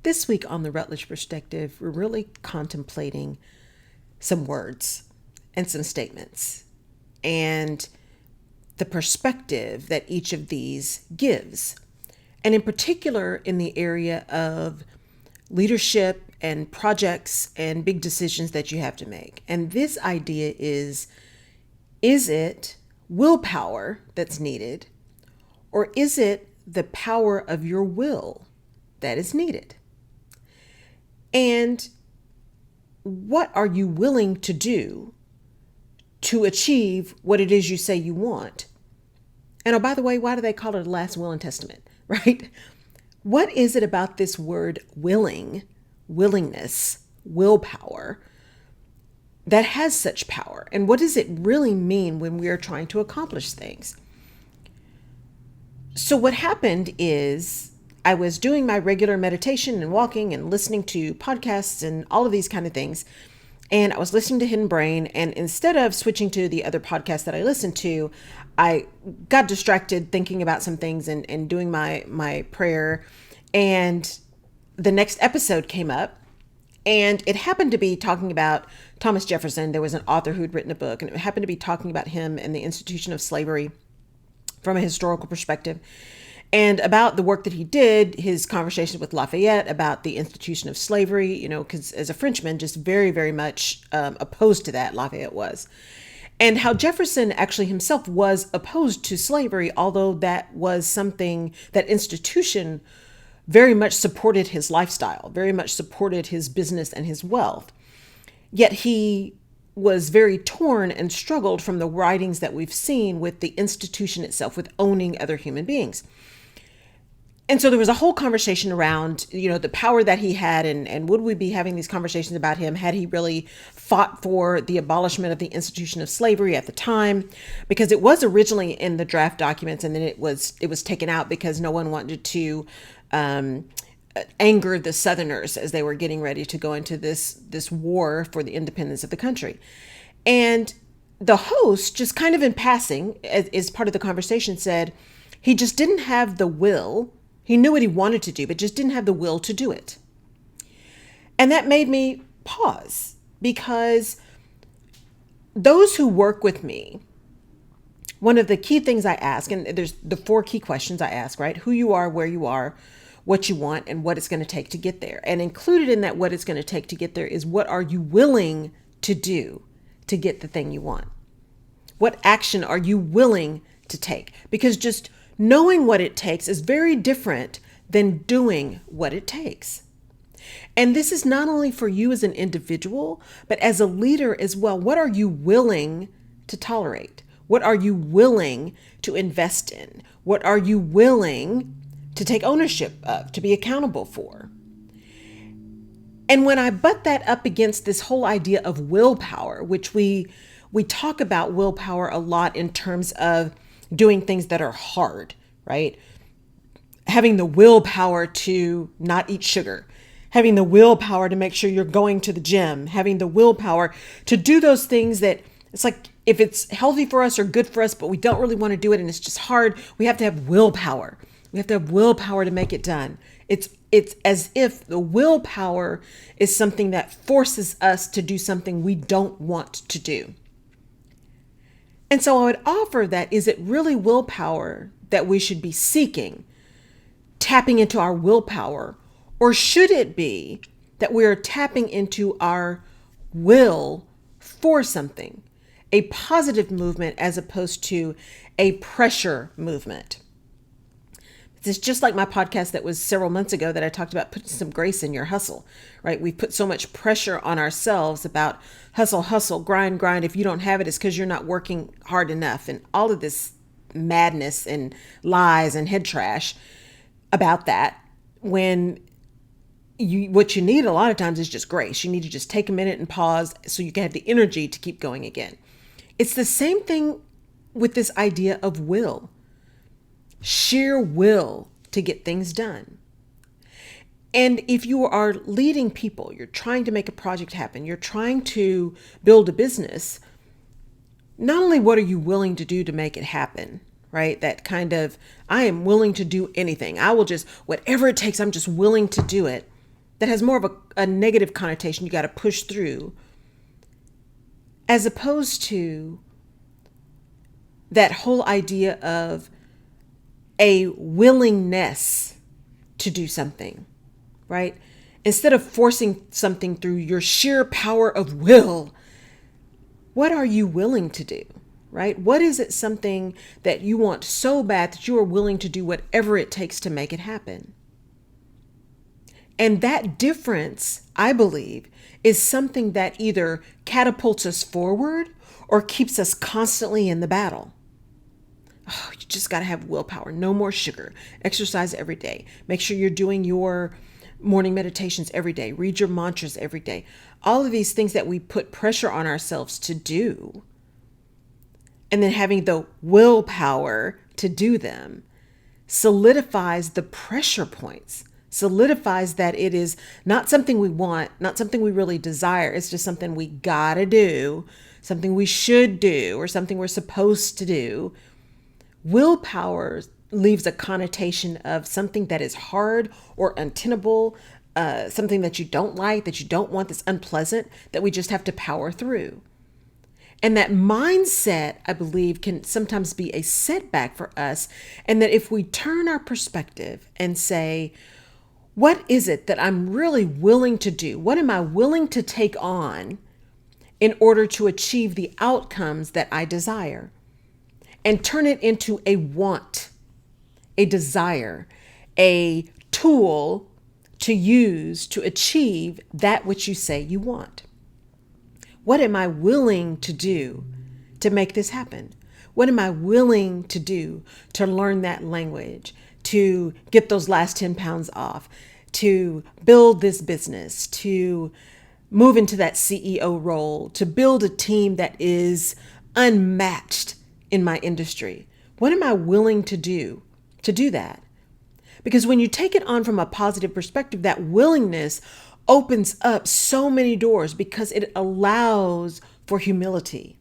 This week on the Rutledge Perspective, we're really contemplating some words and some statements and the perspective that each of these gives. And in particular, in the area of leadership and projects and big decisions that you have to make. And this idea is it willpower that's needed, or is it the power of your will that is needed? And what are you willing to do to achieve what it is you say you want? And oh, by the way, why do they call it a last will and testament, right? What is it about this word willing, willingness, willpower that has such power? And what does it really mean when we are trying to accomplish things? So what happened is I was doing my regular meditation and walking and listening to podcasts and all of these kind of things. And I was listening to Hidden Brain. And instead of switching to the other podcast that I listened to, I got distracted thinking about some things and doing my prayer. And the next episode came up. And it happened to be talking about Thomas Jefferson. There was an author who'd written a book, and it happened to be talking about him and the institution of slavery from a historical perspective, and about the work that he did, his conversation with Lafayette about the institution of slavery, because as a Frenchman, just very, very much opposed to that, Lafayette was. And how Jefferson actually himself was opposed to slavery, although that was something, that institution very much supported his lifestyle, very much supported his business and his wealth. Yet he was very torn and struggled from the writings that we've seen with the institution itself, with owning other human beings. And so there was a whole conversation around, the power that he had, and would we be having these conversations about him had he really fought for the abolishment of the institution of slavery at the time? Because it was originally in the draft documents, and then it was taken out because no one wanted to anger the Southerners as they were getting ready to go into this war for the independence of the country. And the host, just kind of in passing, as part of the conversation, said he just didn't have the will. He knew what he wanted to do, but just didn't have the will to do it. And that made me pause, because those who work with me, one of the key things I ask, and there's the 4 key questions I ask, right? Who you are, where you are, what you want, and what it's going to take to get there. And included in that, what it's going to take to get there, is what are you willing to do to get the thing you want? What action are you willing to take? Because just knowing what it takes is very different than doing what it takes. And this is not only for you as an individual, but as a leader as well. What are you willing to tolerate? What are you willing to invest in? What are you willing to take ownership of, to be accountable for? And when I butt that up against this whole idea of willpower, which we talk about willpower a lot in terms of doing things that are hard, right? Having the willpower to not eat sugar, having the willpower to make sure you're going to the gym, having the willpower to do those things that it's like, if it's healthy for us or good for us, but we don't really want to do it and it's just hard, we have to have willpower. We have to have willpower to make it done. It's as if the willpower is something that forces us to do something we don't want to do. And so I would offer that, is it really willpower that we should be seeking, tapping into our willpower? Or should it be that we are tapping into our will for something, a positive movement as opposed to a pressure movement? It's just like my podcast that was several months ago that I talked about putting some grace in your hustle, right? We put so much pressure on ourselves about hustle, grind. If you don't have it, it's because you're not working hard enough, and all of this madness and lies and head trash about that, when what you need a lot of times is just grace. You need to just take a minute and pause so you can have the energy to keep going again. It's the same thing with this idea of will. Sheer will to get things done. And if you are leading people, you're trying to make a project happen, you're trying to build a business, not only what are you willing to do to make it happen, right? That kind of, I am willing to do anything. I will just, whatever it takes, I'm just willing to do it. that has more of a negative connotation, you got to push through, as opposed to that whole idea of a willingness to do something, right? Instead of forcing something through your sheer power of will, what are you willing to do, right? What is it something that you want so bad that you are willing to do whatever it takes to make it happen? And that difference, I believe, is something that either catapults us forward or keeps us constantly in the battle. Oh, you just got to have willpower. No more sugar. Exercise every day. Make sure you're doing your morning meditations every day. Read your mantras every day. All of these things that we put pressure on ourselves to do, and then having the willpower to do them, solidifies the pressure points, solidifies that it is not something we want, not something we really desire. It's just something we gotta do, something we should do, or something we're supposed to do. Willpower leaves a connotation of something that is hard or untenable, something that you don't like, that you don't want, that's unpleasant, that we just have to power through. And that mindset, I believe, can sometimes be a setback for us. And that if we turn our perspective and say, what is it that I'm really willing to do? What am I willing to take on in order to achieve the outcomes that I desire? And turn it into a want, a desire, a tool to use to achieve that which you say you want. What am I willing to do to make this happen? What am I willing to do to learn that language, to get those last 10 pounds off, to build this business, to move into that CEO role, to build a team that is unmatched in my industry? What am I willing to do that? Because when you take it on from a positive perspective, that willingness opens up so many doors because it allows for humility.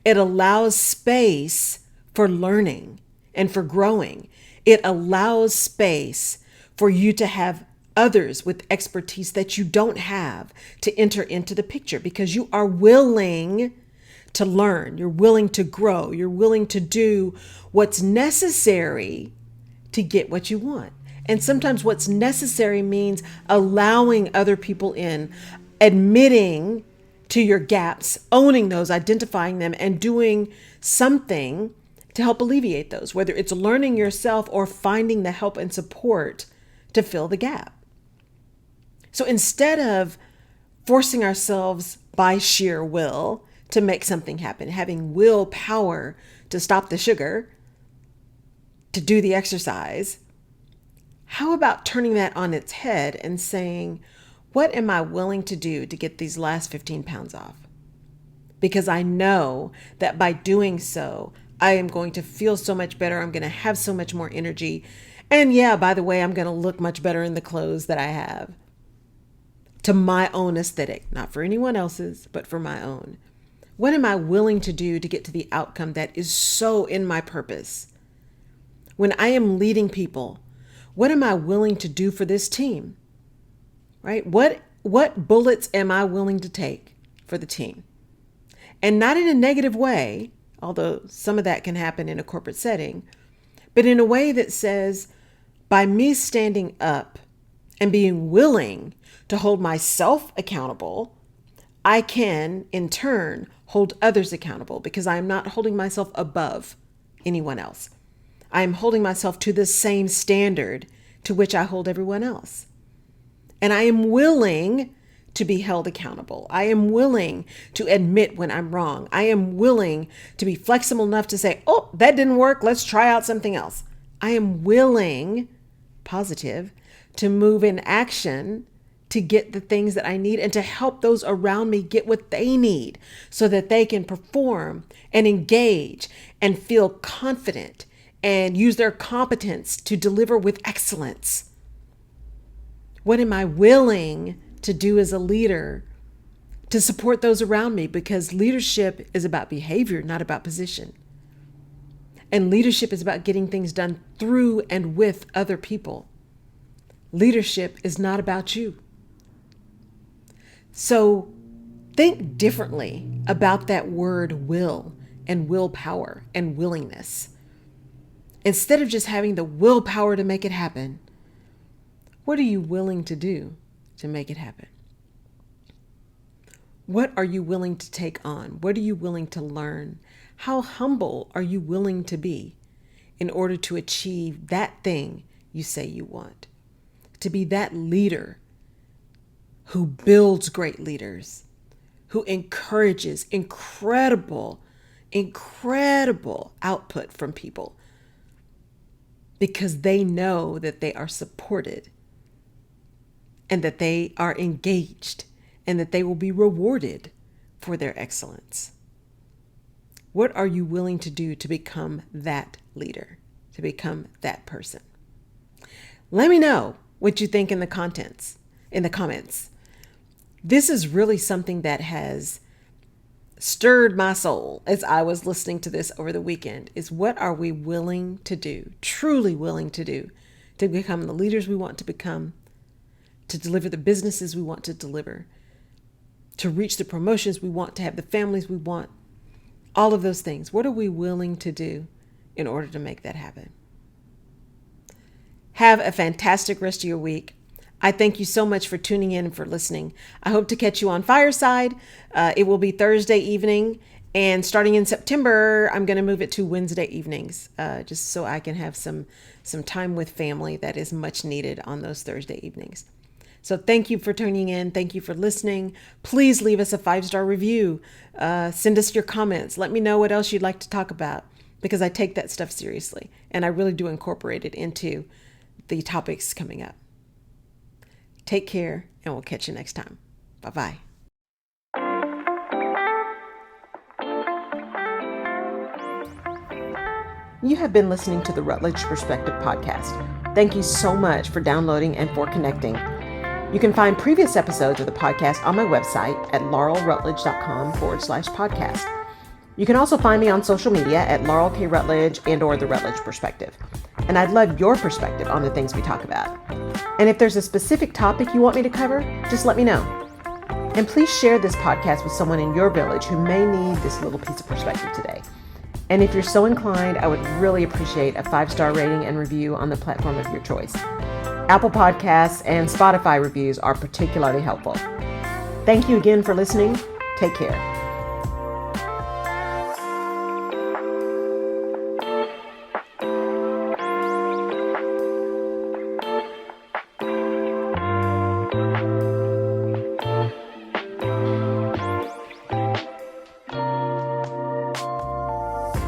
It allows space for learning and for growing. It allows space for you to have others with expertise that you don't have to enter into the picture because you are willing to learn, you're willing to grow, you're willing to do what's necessary to get what you want. And sometimes what's necessary means allowing other people in, admitting to your gaps, owning those, identifying them, and doing something to help alleviate those, whether it's learning yourself or finding the help and support to fill the gap. So instead of forcing ourselves by sheer will to make something happen, having willpower to stop the sugar, to do the exercise, how about turning that on its head and saying, what am I willing to do to get these last 15 pounds off? Because I know that by doing so, I am going to feel so much better. I'm going to have so much more energy. And yeah, by the way, I'm going to look much better in the clothes that I have. To my own aesthetic, not for anyone else's, but for my own. What am I willing to do to get to the outcome that is so in my purpose? When I am leading people, what am I willing to do for this team? Right? What bullets am I willing to take for the team? And not in a negative way, although some of that can happen in a corporate setting, but in a way that says, by me standing up and being willing to hold myself accountable, I can, in turn, hold others accountable because I am not holding myself above anyone else. I am holding myself to the same standard to which I hold everyone else. And I am willing to be held accountable. I am willing to admit when I'm wrong. I am willing to be flexible enough to say, oh, that didn't work. Let's try out something else. I am willing, positive, to move in action to get the things that I need and to help those around me get what they need so that they can perform and engage and feel confident and use their competence to deliver with excellence. What am I willing to do as a leader to support those around me? Because leadership is about behavior, not about position. And leadership is about getting things done through and with other people. Leadership is not about you. So think differently about that word will and willpower and willingness. Instead of just having the willpower to make it happen, what are you willing to do to make it happen? What are you willing to take on? What are you willing to learn? How humble are you willing to be in order to achieve that thing you say you want? To be that leader who builds great leaders, who encourages incredible output from people because they know that they are supported and that they are engaged and that they will be rewarded for their excellence. What are you willing to do to become that leader, to become that person? Let me know what you think in the comments. This is really something that has stirred my soul as I was listening to this over the weekend, is what are we willing to do, truly willing to do, to become the leaders we want to become, to deliver the businesses we want to deliver, to reach the promotions we want, to have the families we want, all of those things. What are we willing to do in order to make that happen? Have a fantastic rest of your week. I thank you so much for tuning in and for listening. I hope to catch you on Fireside. It will be Thursday evening, and starting in September, I'm going to move it to Wednesday evenings, just so I can have some time with family that is much needed on those Thursday evenings. So thank you for tuning in. Thank you for listening. Please leave us a 5-star review. Send us your comments. Let me know what else you'd like to talk about, because I take that stuff seriously, and I really do incorporate it into the topics coming up. Take care, and we'll catch you next time. Bye-bye. You have been listening to the Rutledge Perspective Podcast. Thank you so much for downloading and for connecting. You can find previous episodes of the podcast on my website at laurelrutledge.com/podcast. You can also find me on social media at Laurel K. Rutledge and/or The Rutledge Perspective. And I'd love your perspective on the things we talk about. And if there's a specific topic you want me to cover, just let me know. And please share this podcast with someone in your village who may need this little piece of perspective today. And if you're so inclined, I would really appreciate a 5-star rating and review on the platform of your choice. Apple Podcasts and Spotify reviews are particularly helpful. Thank you again for listening. Take care.